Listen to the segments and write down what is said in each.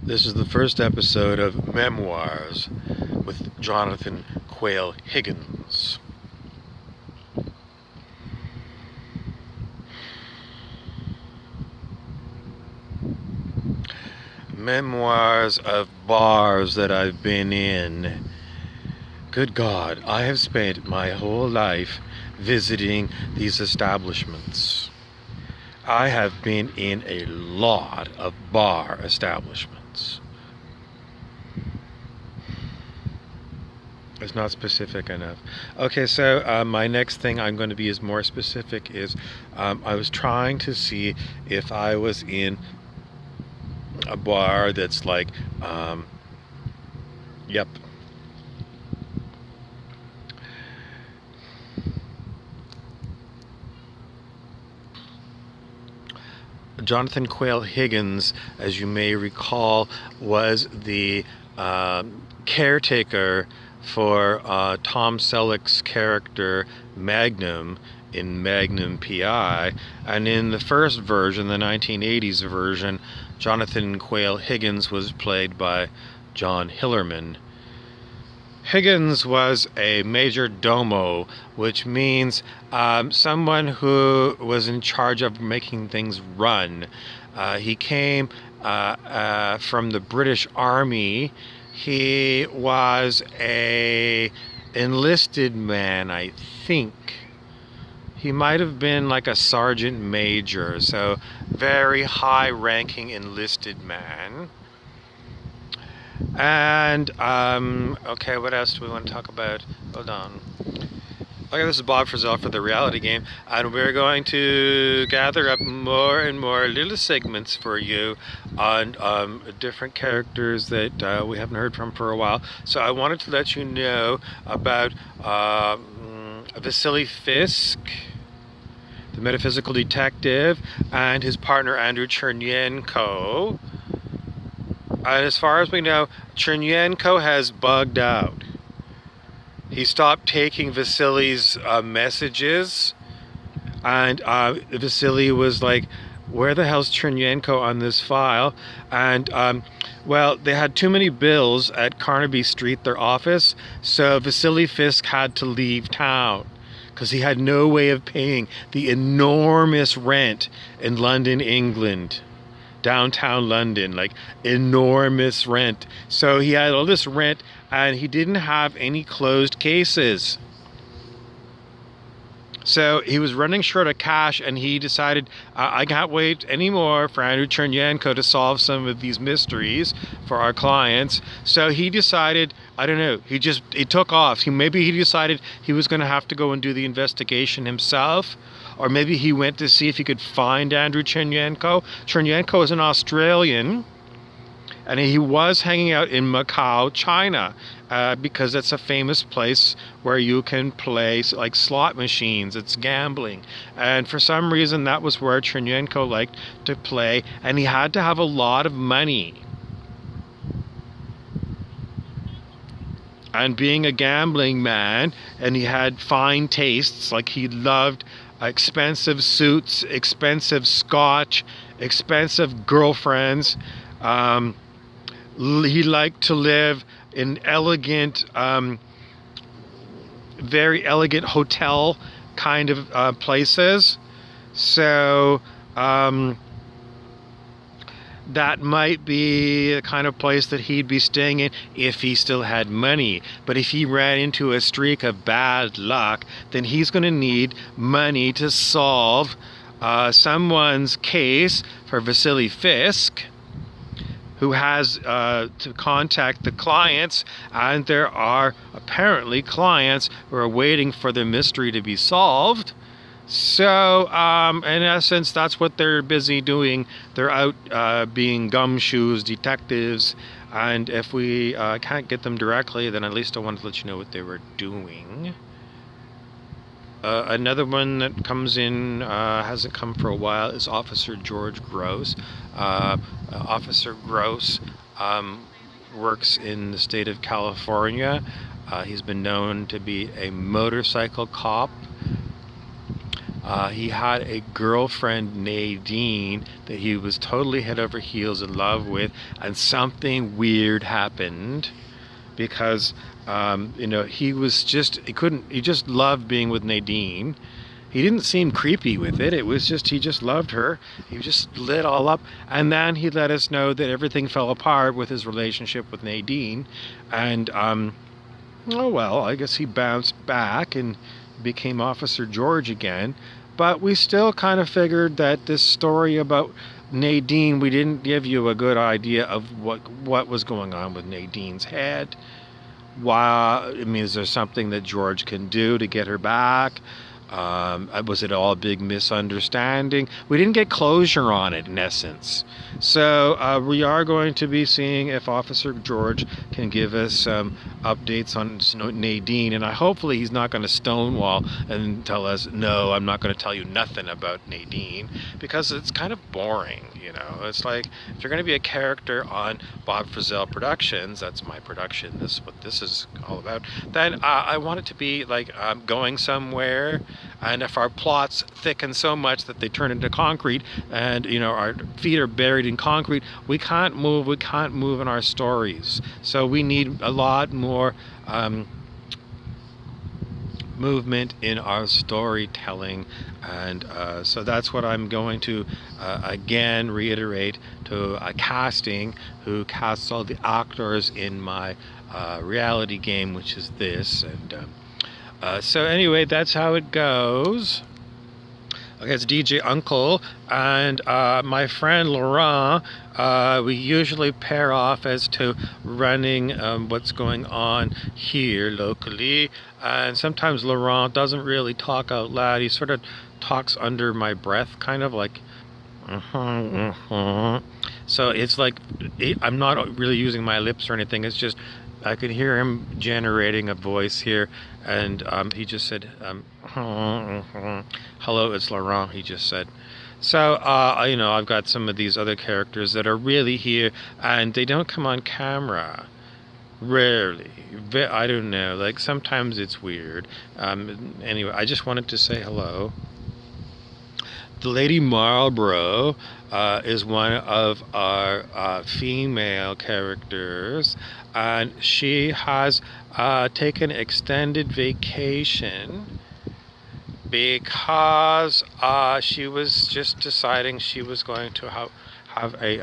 This is the first episode of Memoirs with Jonathan Quail Higgins. Memoirs of bars that I've been in. Good God, I have spent my whole life visiting these establishments. I have been in a lot of bar establishments. It's not specific enough. Okay, so my next thing I'm going to be is more specific is I was trying to see if I was in a bar that's like, yep. Jonathan Quail Higgins, as you may recall, was the caretaker for Tom Selleck's character Magnum in Magnum PI, and in the first version, the 1980s version, Jonathan Quail Higgins was played by John Hillerman. Higgins was a major domo, which means someone who was in charge of making things run. He came from the British Army. He was a enlisted man, I think. He might have been like a sergeant major, so very high-ranking enlisted man. And, okay, what else do we want to talk about? Hold on. Okay, this is Bob Frizzell for The Reality Game, and we're going to gather up more and more little segments for you on different characters that we haven't heard from for a while. So I wanted to let you know about Vasily Fisk, the metaphysical detective, and his partner Andrew Chernyenko. And as far as we know, Chernyenko has bugged out. He stopped taking Vasily's messages, and Vasily was like, where the hell's Chernyenko on this file? And, well, they had too many bills at Carnaby Street, their office, so Vasily Fisk had to leave town because he had no way of paying the enormous rent in London, England. Downtown London, like enormous rent. So he had all this rent and he didn't have any closed cases. So he was running short of cash and he decided, I can't wait anymore for Andrew Chernyenko to solve some of these mysteries for our clients. So he decided, I don't know, he took off. Maybe he decided he was going to have to go and do the investigation himself. Or maybe he went to see if he could find Andrew Chernyenko. Chernyenko is an Australian, and he was hanging out in Macau, China, because it's a famous place where you can play like slot machines. It's gambling. And for some reason, that was where Chernyenko liked to play, and he had to have a lot of money. And being a gambling man, and he had fine tastes, like he loved expensive suits, expensive scotch, expensive girlfriends. He liked to live in elegant, very elegant hotel kind of places. So that might be the kind of place that he'd be staying in if he still had money. But if he ran into a streak of bad luck, then he's going to need money to solve someone's case for Vasily Fisk, who has to contact the clients, and there are apparently clients who are waiting for the mystery to be solved. So, in essence, that's what they're busy doing. They're out being gumshoes detectives, and if we can't get them directly, then at least I wanted to let you know what they were doing. Another one that comes in, hasn't come for a while, is Officer George Gross. Officer Gross works in the state of California. He's been known to be a motorcycle cop. He had a girlfriend, Nadine, that he was totally head over heels in love with, and something weird happened because he just loved being with Nadine. He didn't seem creepy with it. It was just he just loved her. He just lit all up, and then he let us know that everything fell apart with his relationship with Nadine, and oh well, I guess he bounced back and became Officer George again. But we still kind of figured that this story about Nadine, we didn't give you a good idea of what was going on with Nadine's head. Why? I mean, is there something that George can do to get her back? Was it all a big misunderstanding? We didn't get closure on it, in essence. So we are going to be seeing if Officer George can give us some updates on Nadine, and hopefully he's not going to stonewall and tell us, no, I'm not going to tell you nothing about Nadine, because it's kind of boring, you know. It's like, if you're going to be a character on Bob Frizzell Productions, that's my production, this is what this is all about, then I want it to be like going somewhere. And if our plots thicken so much that they turn into concrete and, you know, our feet are buried in concrete, we can't move in our stories. So we need a lot more movement in our storytelling, and so that's what I'm going to again reiterate to casting, who casts all the actors in my reality game, which is this. And so anyway, that's how it goes. Okay, it's DJ Uncle and my friend Laurent. We usually pair off as to running what's going on here locally. And sometimes Laurent doesn't really talk out loud. He sort of talks under my breath, kind of like, So it's like, I'm not really using my lips or anything. It's just, I could hear him generating a voice here, and he just said, hello, it's Laurent, he just said. So, I've got some of these other characters that are really here, and they don't come on camera. Rarely. I don't know, like sometimes it's weird. Anyway, I just wanted to say hello. The Lady Marlborough is one of our female characters, and she has taken extended vacation because she was just deciding she was going to have a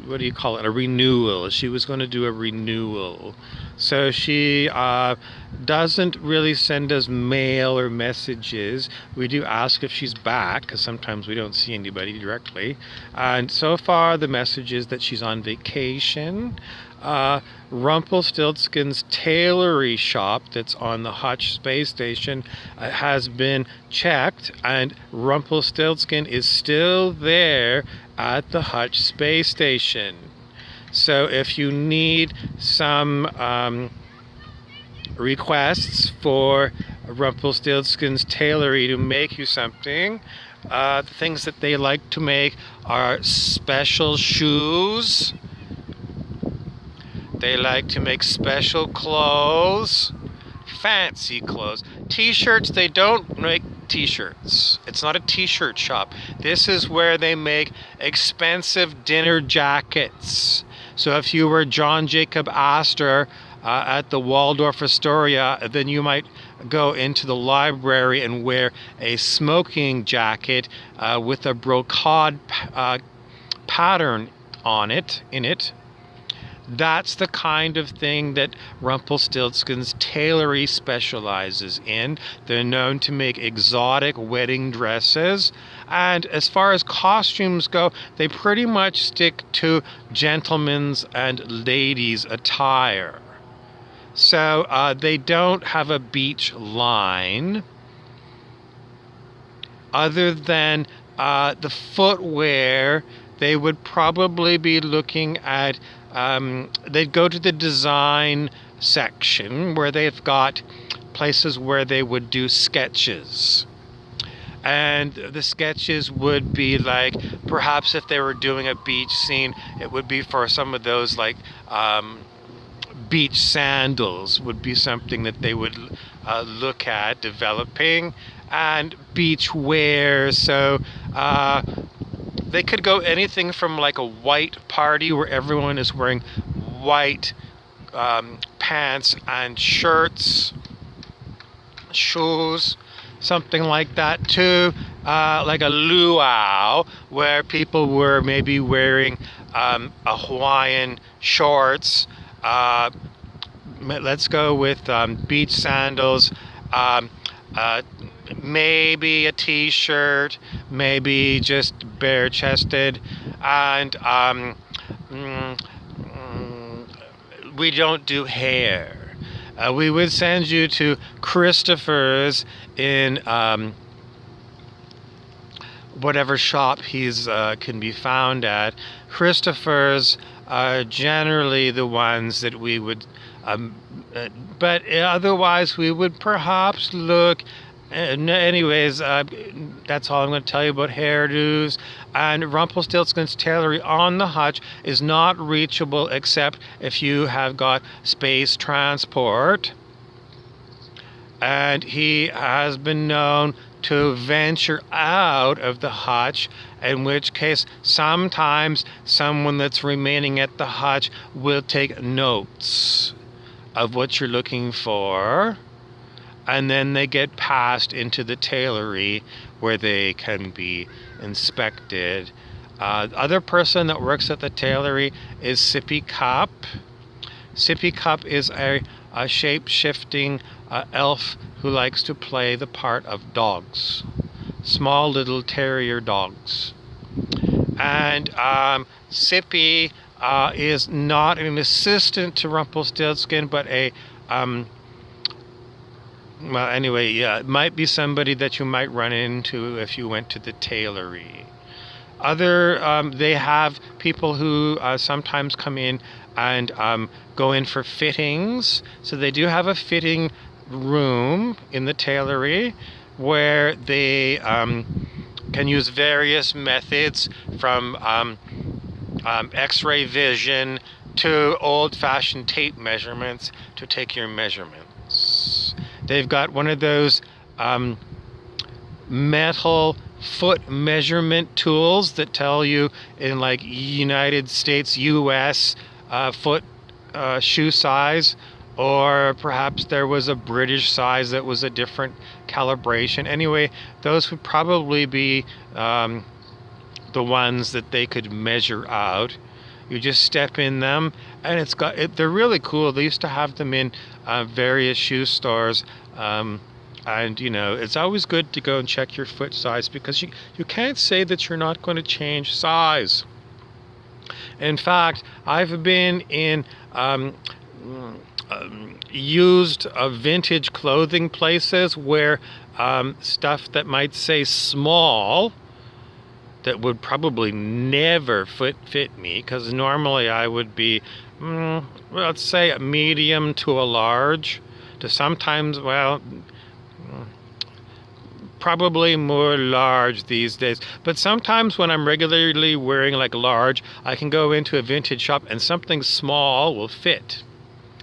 what do you call it? A renewal. She was going to do a renewal. So she doesn't really send us mail or messages. We do ask if she's back, because sometimes we don't see anybody directly. And so far, the message is that she's on vacation. Rumpelstiltskin's tailory shop that's on the Hutch space station has been checked, and Rumpelstiltskin is still there at the Hutch space station. So if you need some requests for Rumpelstiltskin's tailory to make you something, the things that they like to make are special shoes. They like to make special clothes, fancy clothes. T-shirts, they don't make t-shirts. It's not a t-shirt shop. This is where they make expensive dinner jackets. So if you were John Jacob Astor at the Waldorf Astoria, then you might go into the library and wear a smoking jacket with a brocade pattern on it, in it. That's the kind of thing that Rumpelstiltskin's tailory specializes in. They're known to make exotic wedding dresses. And as far as costumes go, they pretty much stick to gentlemen's and ladies' attire. So they don't have a beach line other than the footwear. They would probably be looking at they'd go to the design section where they've got places where they would do sketches. And the sketches would be like, perhaps if they were doing a beach scene, it would be for some of those like beach sandals would be something that they would look at developing. And beach wear, so they could go anything from like a white party where everyone is wearing white pants and shirts, shoes, something like that, to like a luau where people were maybe wearing a Hawaiian shorts. Let's go with beach sandals, maybe a t-shirt, maybe just bare-chested, and we don't do hair. We would send you to Christopher's in whatever shop he's can be found at. Christopher's are generally the ones that we would, but otherwise we would perhaps look. Anyways, that's all I'm going to tell you about hairdos. And Rumpelstiltskin's tailory on the hutch is not reachable except if you have got space transport. And he has been known to venture out of the hutch, in which case sometimes someone that's remaining at the hutch will take notes of what you're looking for, and then they get passed into the tailory where they can be inspected. Other person that works at the tailory is Sippy Cup. Sippy Cup is a shape-shifting elf who likes to play the part of dogs, small little terrier dogs. And Sippy is not an assistant to Rumpelstiltskin, but a well, anyway, yeah, it might be somebody that you might run into if you went to the tailory. They have people who sometimes come in and go in for fittings. So they do have a fitting room in the tailory where they can use various methods, from x-ray vision to old-fashioned tape measurements to take your measurements. They've got one of those metal foot measurement tools that tell you in like United States, US foot shoe size, or perhaps there was a British size that was a different calibration. Anyway, those would probably be the ones that they could measure out. You just step in them, and they're really cool. They used to have them in various shoe stores, and you know, it's always good to go and check your foot size, because you can't say that you're not going to change size. In fact, I've been in used vintage clothing places where stuff that might say small, that would probably never fit me, because normally I would be, let's say, a medium to a large, to sometimes, well, probably more large these days. But sometimes when I'm regularly wearing like large, I can go into a vintage shop and something small will fit.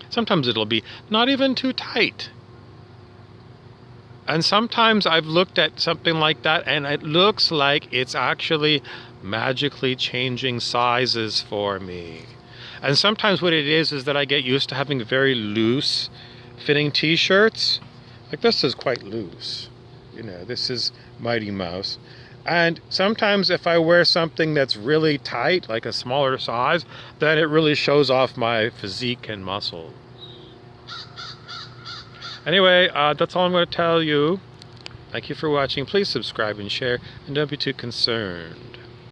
Sometimes it'll be not even too tight. And sometimes I've looked at something like that and it looks like it's actually magically changing sizes for me. And sometimes what it is that I get used to having very loose fitting t-shirts. Like this is quite loose. You know, this is Mighty Mouse. And sometimes if I wear something that's really tight, like a smaller size, then it really shows off my physique and muscle. Anyway, that's all I'm going to tell you. Thank you for watching. Please subscribe and share, and don't be too concerned.